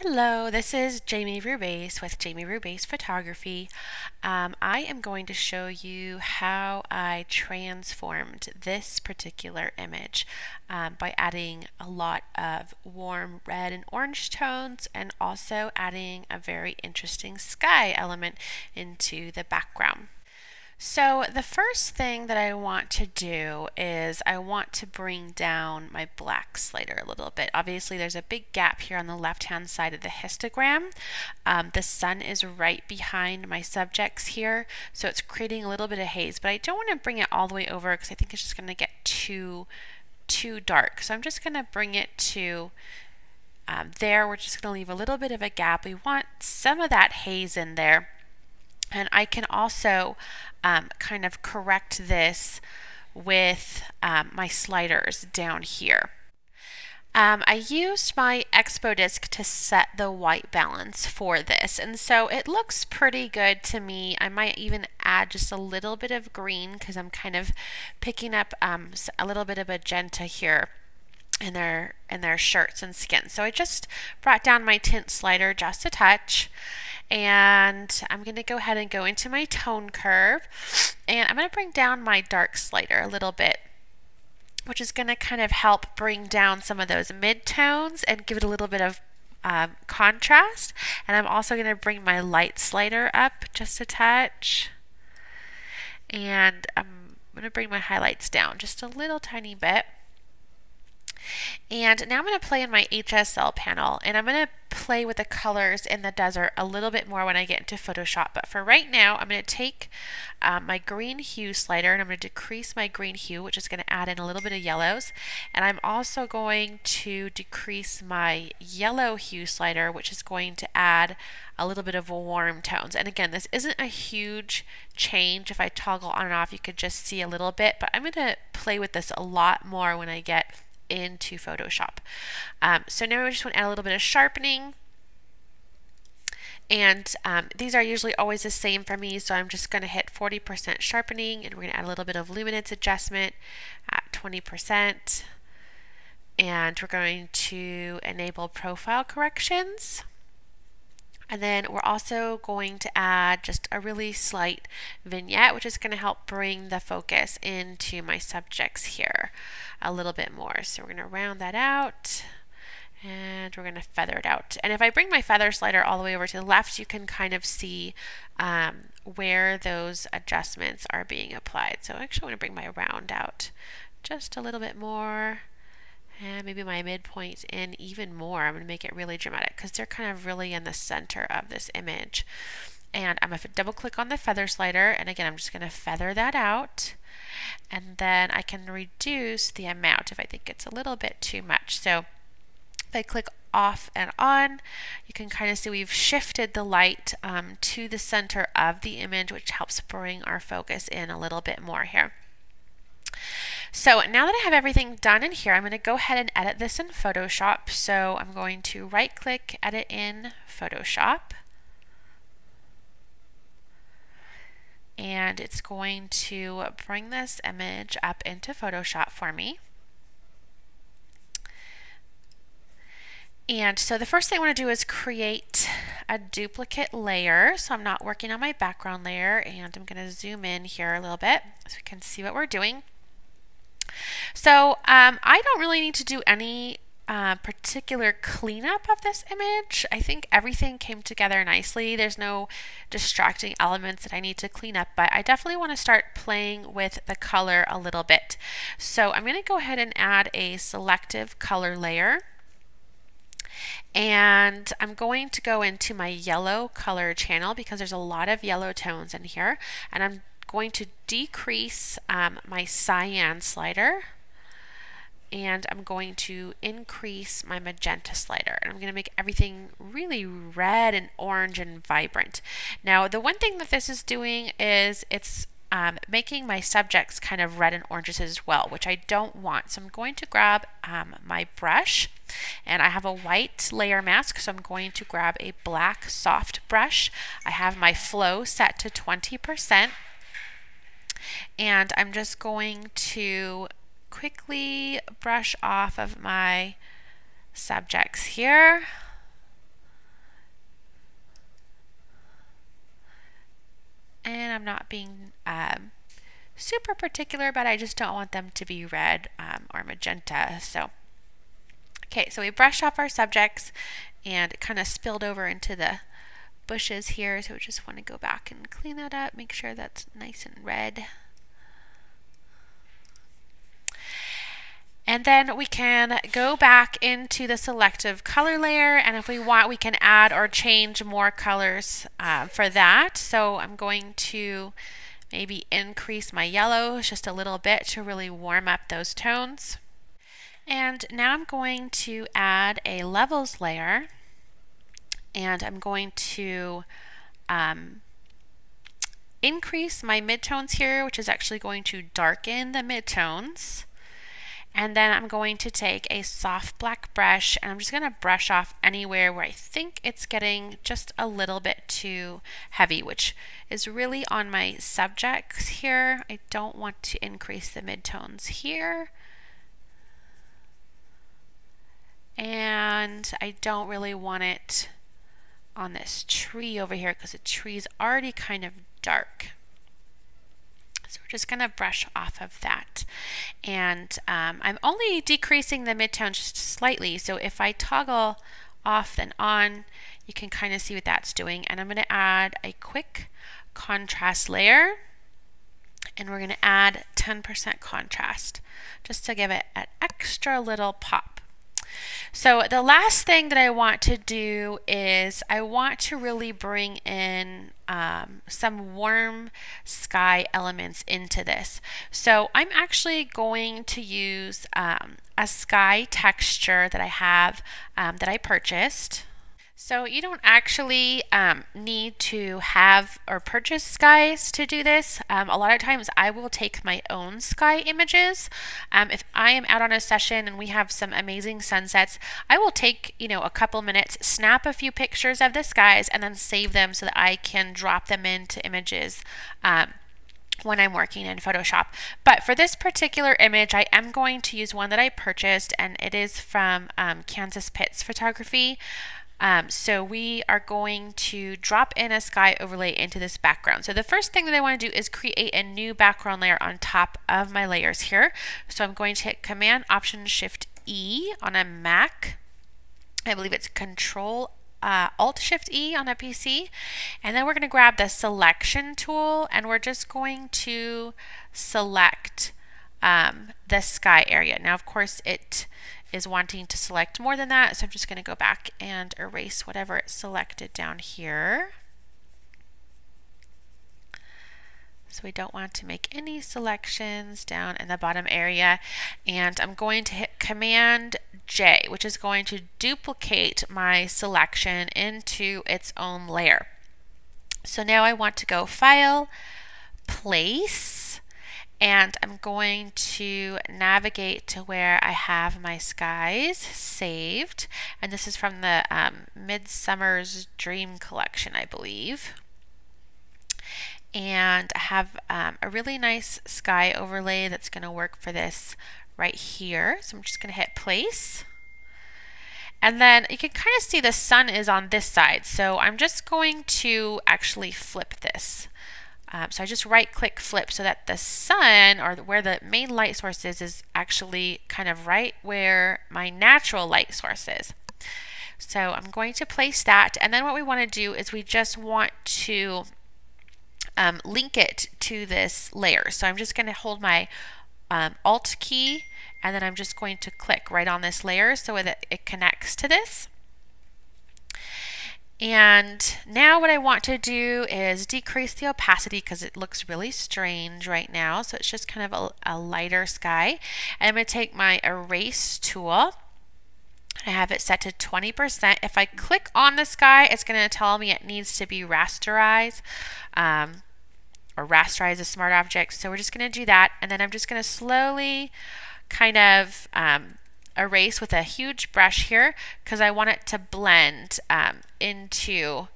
Hello, this is Jamie Rubeis with Jamie Rubeis Photography. I am going to show you how I transformed this particular image by adding a lot of warm red and orange tones and also adding a very interesting sky element into the background. So the first thing that I want to do is I want to bring down my black slider a little bit. Obviously there's a big gap here on the left hand side of the histogram. The sun is right behind my subjects here, so it's creating a little bit of haze, but I don't want to bring it all the way over because I think it's just going to get too dark. So I'm just going to bring it to there. We're just going to leave a little bit of a gap. We want some of that haze in there. And I can also kind of correct this with my sliders down here. I used my Expo disc to set the white balance for this, and so it looks pretty good to me. I might even add just a little bit of green because I'm kind of picking up a little bit of magenta here in their shirts and skin. So I just brought down my tint slider just a touch, and I'm going to go ahead and go into my tone curve, and I'm going to bring down my dark slider a little bit, which is going to kind of help bring down some of those mid-tones and give it a little bit of contrast. And I'm also going to bring my light slider up just a touch, and I'm going to bring my highlights down just a little tiny bit. And now I'm going to play in my HSL panel, and I'm going to play with the colors in the desert a little bit more when I get into Photoshop. But for right now, I'm going to take my green hue slider, and I'm going to decrease my green hue, which is going to add in a little bit of yellows. And I'm also going to decrease my yellow hue slider, which is going to add a little bit of warm tones. And again, this isn't a huge change. If I toggle on and off, you could just see a little bit, but I'm going to play with this a lot more when I get into Photoshop. So now I just want to add a little bit of sharpening, and these are usually always the same for me, so I'm just going to hit 40% sharpening, and we're going to add a little bit of luminance adjustment at 20%, and we're going to enable profile corrections. And then we're also going to add just a really slight vignette, which is going to help bring the focus into my subjects here a little bit more. So we're going to round that out, and we're going to feather it out. And if I bring my feather slider all the way over to the left, you can kind of see where those adjustments are being applied. So I actually want to bring my round out just a little bit more, and maybe my midpoint in even more. I'm going to make it really dramatic because they're kind of really in the center of this image. And I'm going to double click on the feather slider, and again I'm just going to feather that out, and then I can reduce the amount if I think it's a little bit too much. So if I click off and on, you can kind of see we've shifted the light to the center of the image, which helps bring our focus in a little bit more here. So now that I have everything done in here, I'm going to go ahead and edit this in Photoshop. So I'm going to right click, edit in Photoshop, and it's going to bring this image up into Photoshop for me. And so the first thing I want to do is create a duplicate layer. So I'm not working on my background layer, and I'm going to zoom in here a little bit so we can see what we're doing. So I don't really need to do any particular cleanup of this image. I think everything came together nicely. There's no distracting elements that I need to clean up, but I definitely want to start playing with the color a little bit. So I'm going to go ahead and add a selective color layer, and I'm going to go into my yellow color channel because there's a lot of yellow tones in here, and I'm going to decrease my cyan slider, and I'm going to increase my magenta slider, and I'm going to make everything really red and orange and vibrant. Now the one thing that this is doing is it's making my subjects kind of red and oranges as well, which I don't want. So I'm going to grab my brush, and I have a white layer mask, so I'm going to grab a black soft brush. I have my flow set to 20%, and I'm just going to quickly brush off of my subjects here. and I'm not being super particular, but I just don't want them to be red or magenta. So, okay, so we brushed off our subjects and it kind of spilled over into the bushes here, so we just want to go back and clean that up, make sure that's nice and red. And then we can go back into the selective color layer, and if we want, we can add or change more colors for that. So I'm going to maybe increase my yellows just a little bit to really warm up those tones. And now I'm going to add a levels layer, and I'm going to increase my midtones here, which is actually going to darken the midtones. And then I'm going to take a soft black brush and I'm just going to brush off anywhere where I think it's getting just a little bit too heavy, which is really on my subjects here. I don't want to increase the midtones here. And I don't really want it on this tree over here because the tree's already kind of dark. So we're just going to brush off of that. And I'm only decreasing the midtone just slightly. So if I toggle off and on, you can kind of see what that's doing. And I'm going to add a quick contrast layer. And we're going to add 10% contrast just to give it an extra little pop. So the last thing that I want to do is I want to really bring in some warm sky elements into this. So I'm actually going to use a sky texture that I have that I purchased. So you don't actually need to have or purchase skies to do this. A lot of times I will take my own sky images. If I am out on a session and we have some amazing sunsets, I will take, a couple minutes, snap a few pictures of the skies, and then save them so that I can drop them into images when I'm working in Photoshop. But for this particular image, I am going to use one that I purchased, and it is from Kansas Pitts Photography. So we are going to drop in a sky overlay into this background. So the first thing that I want to do is create a new background layer on top of my layers here. So I'm going to hit Command Option Shift E on a Mac. I believe it's Control Alt Shift E on a PC. And then we're going to grab the selection tool and we're just going to select the sky area. Now, of course, it is wanting to select more than that, so I'm just going to go back and erase whatever it selected down here. So we don't want to make any selections down in the bottom area, and I'm going to hit Command J, which is going to duplicate my selection into its own layer. So now I want to go File, Place, and I'm going to navigate to where I have my skies saved. And this is from the Midsummer's Dream collection, I believe. And I have a really nice sky overlay that's going to work for this right here. So I'm just going to hit Place. And then you can kind of see the sun is on this side. So I'm just going to actually flip this. So I just right-click flip so that the sun, or where the main light source is actually kind of right where my natural light source is. So I'm going to place that, and then what we want to do is we just want to link it to this layer. So I'm just going to hold my Alt key, and then I'm just going to click right on this layer so that it connects to this. And now what I want to do is decrease the opacity because it looks really strange right now. So it's just kind of a lighter sky. And I'm going to take my erase tool. I have it set to 20%. If I click on the sky, it's going to tell me it needs to be rasterized, or rasterize a smart object. So we're just going to do that. And then I'm just going to slowly kind of erase with a huge brush here because I want it to blend into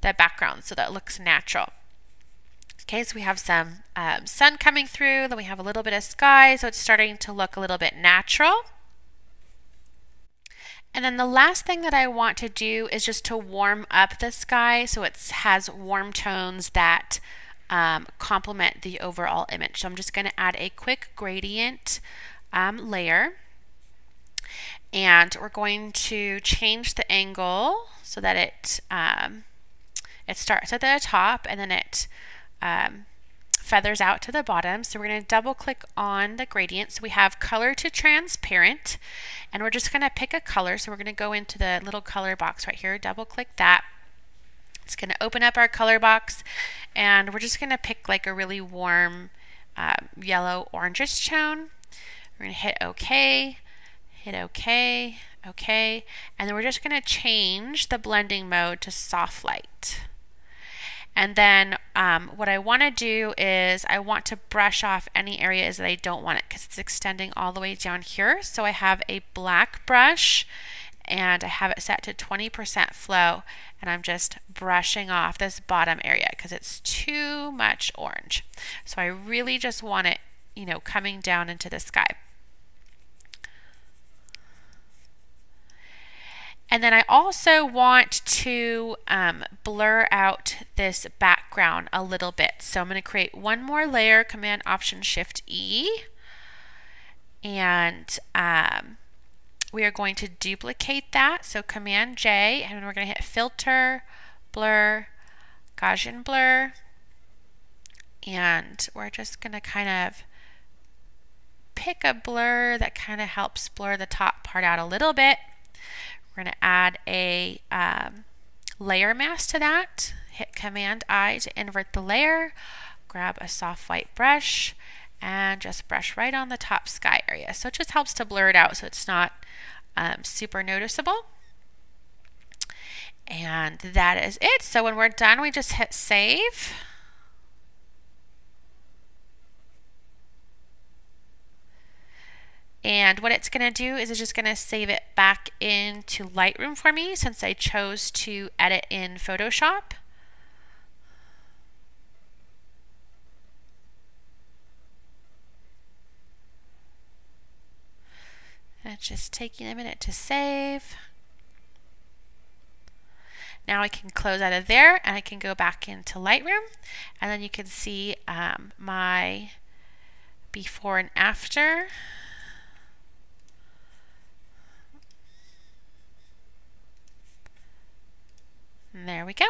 the background so that it looks natural. Okay, so we have some sun coming through, then we have a little bit of sky, so it's starting to look a little bit natural. And then the last thing that I want to do is just to warm up the sky so it has warm tones that complement the overall image. So I'm just going to add a quick gradient layer, and we're going to change the angle so that it starts at the top and then it feathers out to the bottom. So we're going to double click on the gradient. So we have color to transparent, and we're just going to pick a color. So we're going to go into the little color box right here, double click that. It's going to open up our color box, and we're just going to pick like a really warm yellow orangish tone. We're going to hit OK, hit OK, OK, and then we're just going to change the blending mode to soft light. And then what I want to do is I want to brush off any areas that I don't want it because it's extending all the way down here. So I have a black brush and I have it set to 20% flow, and I'm just brushing off this bottom area because it's too much orange. So I really just want it, you know, coming down into the sky. And then I also want to blur out this background a little bit. So I'm going to create one more layer, Command Option Shift E, and we are going to duplicate that. So Command J, and we're going to hit Filter, Blur, Gaussian Blur, and we're just going to kind of pick a blur that kind of helps blur the top part out a little bit. We're going to add a layer mask to that. Hit Command I to invert the layer. Grab a soft white brush and just brush right on the top sky area. So it just helps to blur it out so it's not super noticeable. And that is it. So when we're done, we just hit save. And what it's going to do is it's just going to save it back into Lightroom for me since I chose to edit in Photoshop. And it's just taking a minute to save. Now I can close out of there and I can go back into Lightroom, and then you can see my before and after. And there we go.